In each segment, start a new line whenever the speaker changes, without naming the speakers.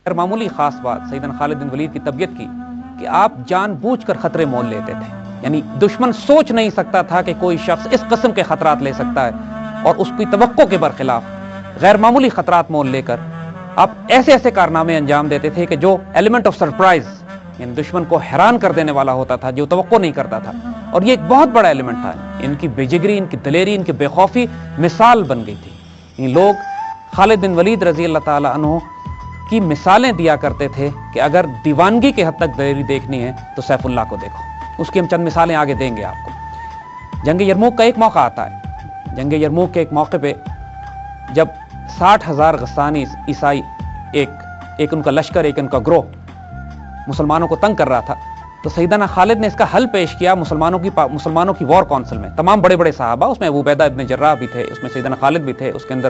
معمولی خاص بات سیدنا خالد بن ولید کی طبیعت کی کہ آپ جان بوجھ کر خطرے مول لیتے تھے. یعنی دشمن سوچ نہیں سکتا تھا کہ کوئی شخص اس قسم کے خطرات لے سکتا ہے, اور اس کی توقع کے برخلاف غیر معمولی خطرات مول لے کر آپ ایسے ایسے کارنامے انجام دیتے تھے کہ جو ایلیمنٹ آف سرپرائز, یعنی دشمن کو حیران کر دینے والا ہوتا تھا, جو توقع نہیں کرتا تھا. اور یہ ایک بہت بڑا ایلیمنٹ تھا. ان کی بے جگری, ان کی دلیری, ان کی بے خوفی مثال بن گئی تھی. لوگ خالد بن ولید رضی اللہ تعالی عنہ کی مثالیں دیا کرتے تھے کہ اگر دیوانگی کے حد تک دلیری دیکھنی ہے تو سیف اللہ کو دیکھو. اس کی ہم چند مثالیں آگے دیں گے آپ کو. جنگ یرموک کا ایک موقع آتا ہے. جنگ یرموک کے ایک موقع پہ جب 60,000 غسانی عیسائی, ایک ان کا لشکر, ایک ان کا گروہ مسلمانوں کو تنگ کر رہا تھا, تو سیدنا خالد نے اس کا حل پیش کیا مسلمانوں کی وار کونسل میں. تمام بڑے بڑے صحابہ, اس میں ابو عبیدہ ابن جراح بھی تھے, اس میں سیدنا خالد بھی تھے, اس کے اندر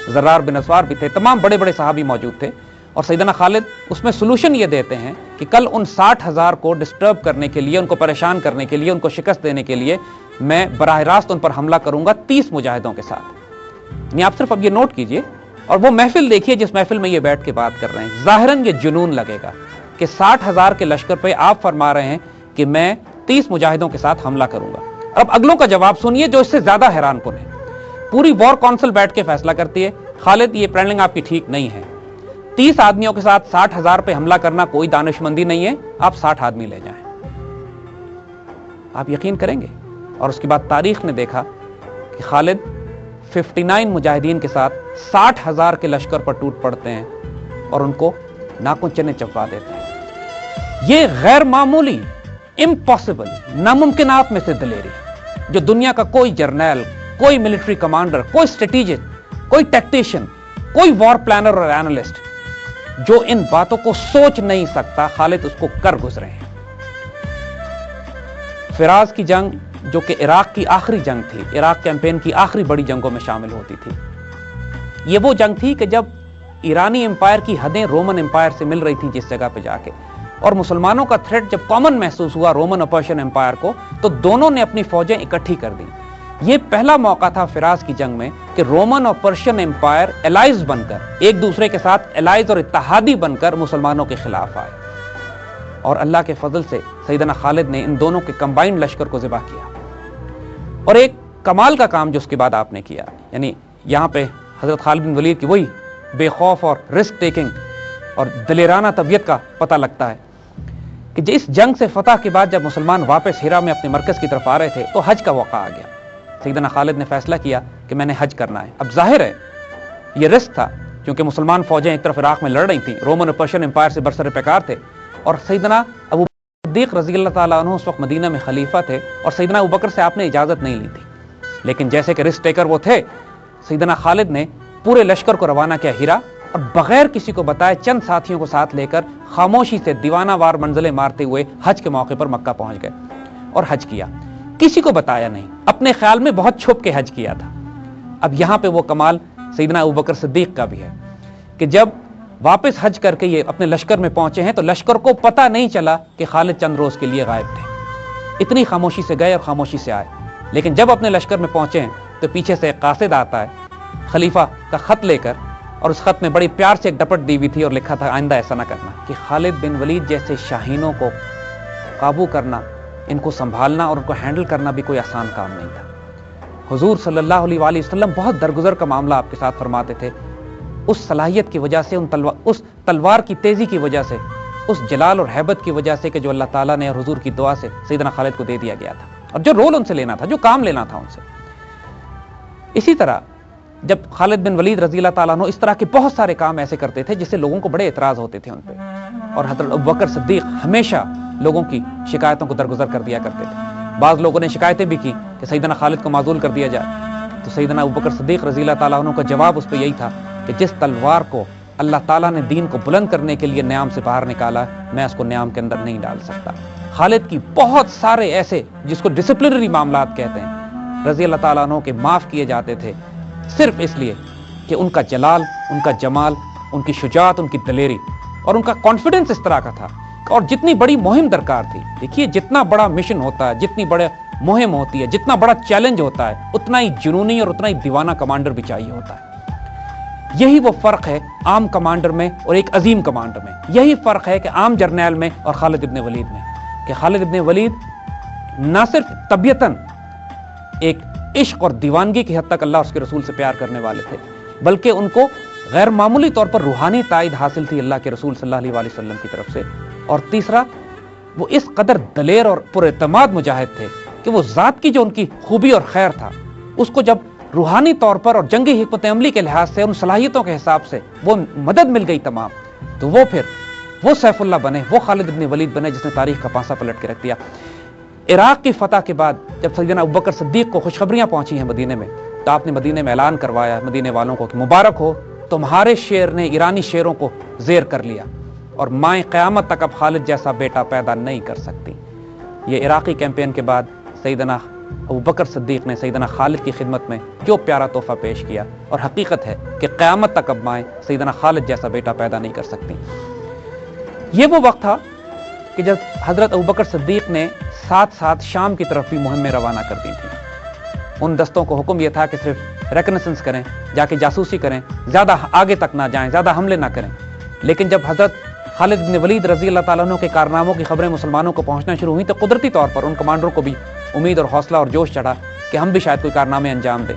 زرار بن اسوار بھی تھے, تمام بڑے بڑے صحابی موجود تھے. اور سیدنا خالد اس میں سلوشن یہ دیتے ہیں کہ کل ان 60,000 کو ڈسٹرب کرنے کے لیے, ان کو پریشان کرنے کے لیے, ان کو شکست دینے کے لیے میں براہ راست ان پر حملہ کروں گا 30 مجاہدوں کے ساتھ. یعنی آپ صرف اب یہ نوٹ کیجئے اور وہ محفل دیکھیے جس محفل میں یہ بیٹھ کے بات کر رہے ہیں. ظاہراً یہ جنون لگے گا کہ 60,000 کے لشکر پہ آپ فرما رہے ہیں کہ میں 30 مجاہدوں کے ساتھ حملہ کروں گا. اور اب اگلوں کا جواب سنیے جو اس سے زیادہ حیران کن ہے. پوری وار کونسل بیٹھ کے فیصلہ کرتی ہے, خالد یہ پلاننگ آپ کی ٹھیک نہیں ہے. 30 آدمیوں کے ساتھ 60,000 پہ حملہ کرنا کوئی دانش مندی نہیں ہے, آپ 60 آدمی لے جائیں. آپ یقین کریں گے. اور اس کے بعد تاریخ نے دیکھا کہ خالد 59 مجاہدین کے ساتھ 60,000 کے لشکر پر ٹوٹ پڑتے ہیں اور ان کو ناخن چنے چبوا دیتے ہیں. یہ غیر معمولی, امپاسبل, ناممکنات میں سے دلیری جو دنیا کا کوئی جرنیل, کوئی ملٹری کمانڈر, کوئی اسٹریٹجسٹ, کوئی ٹیکٹیشین, کوئی وار پلانر اور اینالسٹ جو ان باتوں کو سوچ نہیں سکتا, خالد اس کو کر گزرے ہیں. فراز کی جنگ جو کہ عراق کی آخری جنگ تھی, عراق کیمپین کی آخری بڑی جنگوں میں شامل ہوتی تھی, یہ وہ جنگ تھی کہ جب ایرانی امپائر کی حدیں رومن امپائر سے مل رہی تھیں جس جگہ پہ جا کے, اور مسلمانوں کا تھریٹ جب کامن محسوس ہوا رومن اور پرشین امپائر کو, تو دونوں نے اپنی فوجیں اکٹھی کر دی. یہ پہلا موقع تھا فراز کی جنگ میں کہ رومن اور پرشین امپائر الائز بن کر, ایک دوسرے کے ساتھ الائز اور اتحادی بن کر مسلمانوں کے خلاف آئے. اور اللہ کے فضل سے سیدنا خالد نے ان دونوں کے کمبائنڈ لشکر کو ذبح کیا. اور ایک کمال کا کام جو اس کے بعد آپ نے کیا, یعنی یہاں پہ حضرت خالد بن ولید کی وہی بے خوف اور رسک ٹیکنگ اور دلیرانہ طبیعت کا پتہ لگتا ہے کہ اس جنگ سے فتح کے بعد جب مسلمان واپس ہیرا میں اپنے مرکز کی طرف آ رہے تھے تو حج کا موقع آ گیا. سیدنا خالد نے فیصلہ کیا کہ میں نے حج کرنا ہے. اب ظاہر ہے یہ رسک تھا کیونکہ مسلمان فوجیں ایک طرف عراق میں لڑ رہی تھیں, رومن اور پرشین امپائر سے برسر پیکار تھے, اور سیدنا ابو صدیق رضی اللہ تعالیٰ عنہ اس وقت مدینہ میں خلیفہ تھے, اور سیدنا ابو بکر سے آپ نے اجازت نہیں لی تھی. لیکن جیسے کہ رسک ٹیکر وہ تھے, سیدنا خالد نے پورے لشکر کو روانہ کیا ہیرا, اور بغیر کسی کو بتائے چند ساتھیوں کو ساتھ لے کر خاموشی سے دیوانہ وار منزلیں مارتے ہوئے حج کے موقع پر مکہ پہنچ گئے اور حج کیا. کسی کو بتایا نہیں, اپنے خیال میں بہت چھپ کے حج کیا تھا. اب یہاں پہ وہ کمال سیدنا ابوبکر صدیق کا بھی ہے کہ جب واپس حج کر کے یہ اپنے لشکر میں پہنچے ہیں تو لشکر کو پتہ نہیں چلا کہ خالد چند روز کے لیے غائب تھے. اتنی خاموشی سے گئے اور خاموشی سے آئے. لیکن جب اپنے لشکر میں پہنچے ہیں تو پیچھے سے ایک قاصد آتا ہے خلیفہ کا خط لے کر, اور اس خط میں بڑی پیار سے ایک ڈپٹ دی ہوئی تھی اور لکھا تھا آئندہ ایسا نہ کرنا, کہ خالد بن ولید جیسے شاہینوں کو قابو کرنا, ان کو سنبھالنا اور ان کو ہینڈل کرنا بھی کوئی آسان کام نہیں تھا. حضور صلی اللہ علیہ وآلہ وسلم بہت درگزر کا معاملہ آپ کے ساتھ فرماتے تھے, اس صلاحیت کی وجہ سے, اس تلوار کی تیزی کی وجہ سے, اس جلال اور ہیبت کی وجہ سے کہ جو اللہ تعالیٰ نے اور حضور کی دعا سے سیدنا خالد کو دے دیا گیا تھا, اور جو رول ان سے لینا تھا, جو کام لینا تھا ان سے. اسی طرح جب خالد بن ولید رضی اللہ تعالیٰ عنہ اس طرح کے بہت سارے کام ایسے کرتے تھے جس سے لوگوں کو بڑے اعتراض ہوتے تھے ان پہ, اور حضرت ابوبکر صدیق ہمیشہ لوگوں کی شکایتوں کو درگزر کر دیا کرتے تھے. بعض لوگوں نے شکایتیں بھی کی کہ سیدنا خالد کو معزول کر دیا جائے, تو سیدنا ابوبکر صدیق رضی اللہ تعالیٰ عنہ کا جواب اس پہ یہی تھا کہ جس تلوار کو اللہ تعالیٰ نے دین کو بلند کرنے کے لیے نیام سے باہر نکالا, میں اس کو نیام کے اندر نہیں ڈال سکتا. خالد کی بہت سارے ایسے جس کو ڈسپلنری معاملات کہتے ہیں رضی اللہ تعالیٰ عنہ کے معاف کیے جاتے تھے صرف اس لیے کہ ان کا جلال, ان کا جمال, ان کی شجاعت, ان کی دلیری اور ان کا کانفیڈنس اس طرح کا تھا، اور جتنی بڑی مہم درکار تھی، دیکھیے جتنا بڑا مشن ہوتا ہے، جتنی بڑے مہم ہوتی ہے، جتنا بڑا چیلنج ہوتا ہے، اتنا ہی جنونی اور اتنا ہی دیوانہ کمانڈر بھی چاہیے ہوتا ہے۔ یہی وہ فرق ہے عام کمانڈر میں اور ایک عظیم کمانڈر میں، یہی فرق ہے کہ عام جرنیل میں اور خالد ابن ولید میں، کہ خالد ابن ولید نہ صرف طبیعتاً ایک عشق اور دیوانگی کی حد تک اللہ اور اس کے رسول سے پیار کرنے والے تھے، بلکہ ان کو غیر معمولی طور پر روحانی تائید حاصل تھی اللہ کے رسول صلی اللہ علیہ وسلم کی طرف سے، اور تیسرا وہ اس قدر دلیر اور پر اعتماد مجاہد تھے کہ وہ ذات کی جو ان کی خوبی اور خیر تھا، اس کو جب روحانی طور پر اور جنگی حکمت عملی کے لحاظ سے ان صلاحیتوں کے حساب سے وہ مدد مل گئی تمام، تو وہ پھر وہ سیف اللہ بنے، وہ خالد ابن ولید بنے جس نے تاریخ کا پانسا پلٹ کے رکھ دیا۔ عراق کی فتح کے بعد جب سیدنا ابوبکر صدیق کو خوشخبریاں پہنچی ہیں مدینے میں، تو آپ نے مدینے میں اعلان کروایا مدینے والوں کو کہ مبارک ہو، تمہارے شیر نے ایرانی شیروں کو زیر کر لیا، اور مائیں قیامت تک اب خالد جیسا بیٹا پیدا نہیں کر سکتی۔ یہ عراقی کیمپین کے بعد سیدنا ابوبکر صدیق نے سیدنا خالد کی خدمت میں جو پیارا تحفہ پیش کیا، اور حقیقت ہے کہ قیامت تک اب مائیں سیدنا خالد جیسا بیٹا پیدا نہیں کر سکتی۔ یہ وہ وقت تھا کہ جب حضرت ابوبکر صدیق نے ساتھ ساتھ شام کی طرف بھی مہمیں روانہ کر دی تھیں۔ ان دستوں کو حکم یہ تھا کہ صرف ریکنیسنس کریں، جا کے جاسوسی کریں، زیادہ آگے تک نہ جائیں، زیادہ حملے نہ کریں۔ لیکن جب حضرت خالد بن ولید رضی اللہ تعالیٰ عنہ کے کارناموں کی خبریں مسلمانوں کو پہنچنا شروع ہوئیں، تو قدرتی طور پر ان کمانڈروں کو بھی امید اور حوصلہ اور جوش چڑھا کہ ہم بھی شاید کوئی کارنامے انجام دیں۔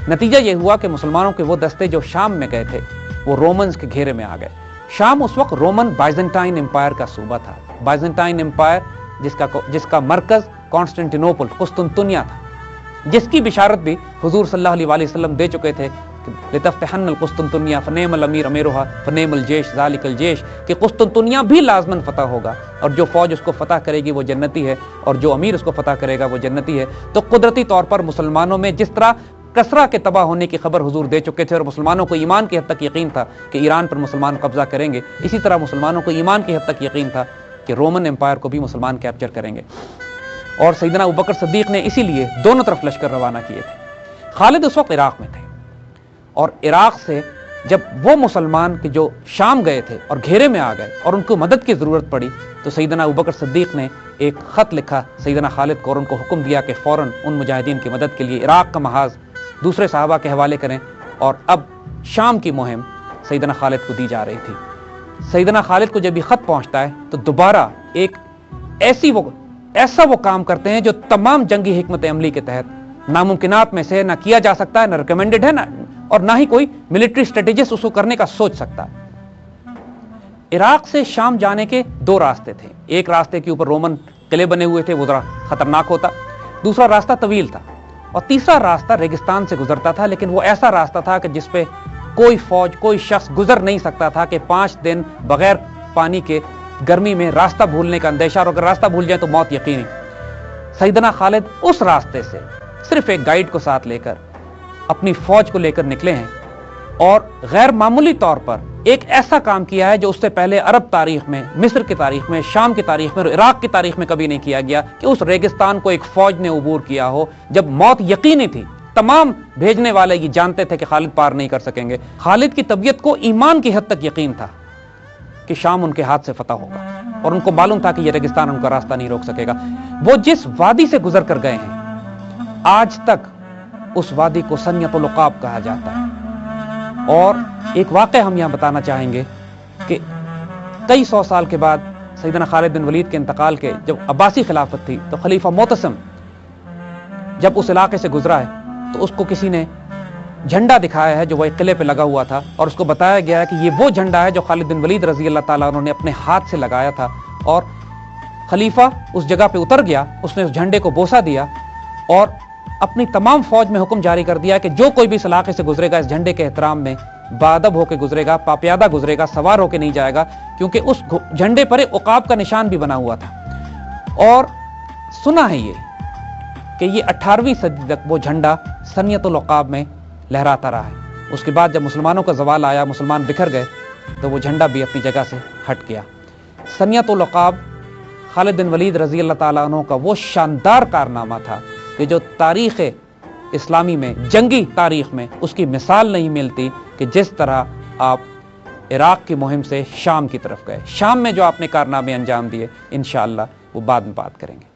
نتیجہ یہ ہوا کہ مسلمانوں کے وہ دستے جو شام میں گئے تھے وہ رومنز کے گھیرے میں آ گئے۔ شام اس وقت رومن بائزنٹائن امپائر کا صوبہ تھا۔ بائزنٹائن امپائر جس کا مرکز کانسٹنٹینوپل قسطنطنیہ تھا، جس کی بشارت بھی حضور صلی اللہ علیہ وسلم دے چکے تھے کہ لتفتحن القسطنطنیہ فنعم الامیر امیرھا فنعم الجیش ذالک الجیش، کہ قسطنطنیہ بھی لازماً فتح ہوگا، اور جو فوج اس کو فتح کرے گی وہ جنتی ہے، اور جو امیر اس کو فتح کرے گا وہ جنتی ہے۔ تو قدرتی طور پر مسلمانوں میں جس طرح کسرا کے تباہ ہونے کی خبر حضور دے چکے تھے اور مسلمانوں کو ایمان کی حد تک یقین تھا کہ ایران پر مسلمان قبضہ کریں گے، اسی طرح مسلمانوں کو ایمان کی حد تک یقین تھا کہ رومن امپائر کو بھی مسلمان کیپچر کریں گے۔ اور سیدنا ابوبکر صدیق نے اسی لیے دونوں طرف لشکر روانہ کیے تھے۔ خالد اس وقت عراق میں تھے، اور عراق سے جب وہ مسلمان کہ جو شام گئے تھے اور گھیرے میں آ گئے اور ان کو مدد کی ضرورت پڑی، تو سیدنا ابوبکر صدیق نے ایک خط لکھا سیدنا خالد کو اور ان کو حکم دیا کہ فوراً ان مجاہدین کی مدد کے لیے عراق کا محاذ دوسرے صحابہ کے حوالے کریں، اور اب شام کی مہم سیدنا خالد کو دی جا رہی تھی۔ سیدنا خالد کو جب یہ خط پہنچتا ہے تو دوبارہ ایک ایسا وہ کام کرتے ہیں جو تمام جنگی حکمت عملی کے تحت ناممکنات میں سے نہ کیا جا سکتا ہے، نہ ریکمینڈڈ ہے، اور نہ ہی کوئی ملٹری اسٹریٹجسٹ اس کو کرنے کا سوچ سکتا ہے۔ عراق سے شام جانے کے دو راستے تھے، ایک راستے کے اوپر رومن قلعے بنے ہوئے تھے، وہ ذرا خطرناک ہوتا، دوسرا راستہ طویل تھا، اور تیسرا راستہ ریگستان سے گزرتا تھا، لیکن وہ ایسا راستہ تھا کہ جس پہ کوئی فوج کوئی شخص گزر نہیں سکتا تھا کہ 5 دن بغیر پانی کے گرمی میں راستہ بھولنے کا اندیشہ، اور اگر راستہ بھول جائے تو موت یقینی۔ سیدنا خالد اس راستے سے صرف ایک گائیڈ کو ساتھ لے کر اپنی فوج کو لے کر نکلے ہیں، اور غیر معمولی طور پر ایک ایسا کام کیا ہے جو اس سے پہلے عرب تاریخ میں، مصر کی تاریخ میں، شام کی تاریخ میں اور عراق کی تاریخ میں کبھی نہیں کیا گیا کہ اس ریگستان کو ایک فوج نے عبور کیا ہو جب موت یقینی تھی۔ تمام بھیجنے والے یہ جانتے تھے کہ خالد پار نہیں کر سکیں گے۔ خالد کی طبیعت کو ایمان کی حد تک یقین تھا کہ شام ان کے ہاتھ سے فتح ہوگا، اور ان کو معلوم تھا کہ یہ ریگستان ان کا راستہ نہیں روک سکے گا۔ وہ جس وادی سے گزر کر گئے ہیں آج تک اس وادی کو سنیت العقاب کہا جاتا ہے، اور ایک واقعہ ہم یہاں بتانا چاہیں گے کہ کئی 100 سال کے بعد سیدنا خالد بن ولید کے انتقال کے جب عباسی خلافت تھی تو خلیفہ معتصم جب اس علاقے سے گزرا ہے تو اس کو کسی نے جھنڈا دکھایا ہے جو وہ ایک قلعے پہ لگا ہوا تھا، اور اس کو بتایا گیا ہے کہ یہ وہ جھنڈا ہے جو خالد بن ولید رضی اللہ تعالیٰ عنہ نے اپنے ہاتھ سے لگایا تھا۔ اور خلیفہ اس جگہ پہ اتر گیا، اس نے اس جھنڈے کو بوسہ دیا اور اپنی تمام فوج میں حکم جاری کر دیا کہ جو کوئی بھی اس علاقے سے گزرے گا اس جھنڈے کے احترام میں باادب ہو کے گزرے گا، پاپیادہ گزرے گا، سوار ہو کے نہیں جائے گا، کیونکہ اس جھنڈے پر ایک عقاب کا نشان بھی بنا ہوا تھا۔ اور سنا ہے یہ کہ یہ 18ویں صدی تک وہ جھنڈا سنیت العقاب میں لہراتا رہا ہے۔ اس کے بعد جب مسلمانوں کا زوال آیا، مسلمان بکھر گئے، تو وہ جھنڈا بھی اپنی جگہ سے ہٹ گیا۔ سنیت العقاب خالد بن ولید رضی اللہ تعالیٰ عنہ کا وہ شاندار کارنامہ تھا کہ جو تاریخ اسلامی میں، جنگی تاریخ میں اس کی مثال نہیں ملتی کہ جس طرح آپ عراق کی مہم سے شام کی طرف گئے. شام میں جو آپ نے کارنامے انجام دیے انشاءاللہ وہ بعد میں بات کریں گے.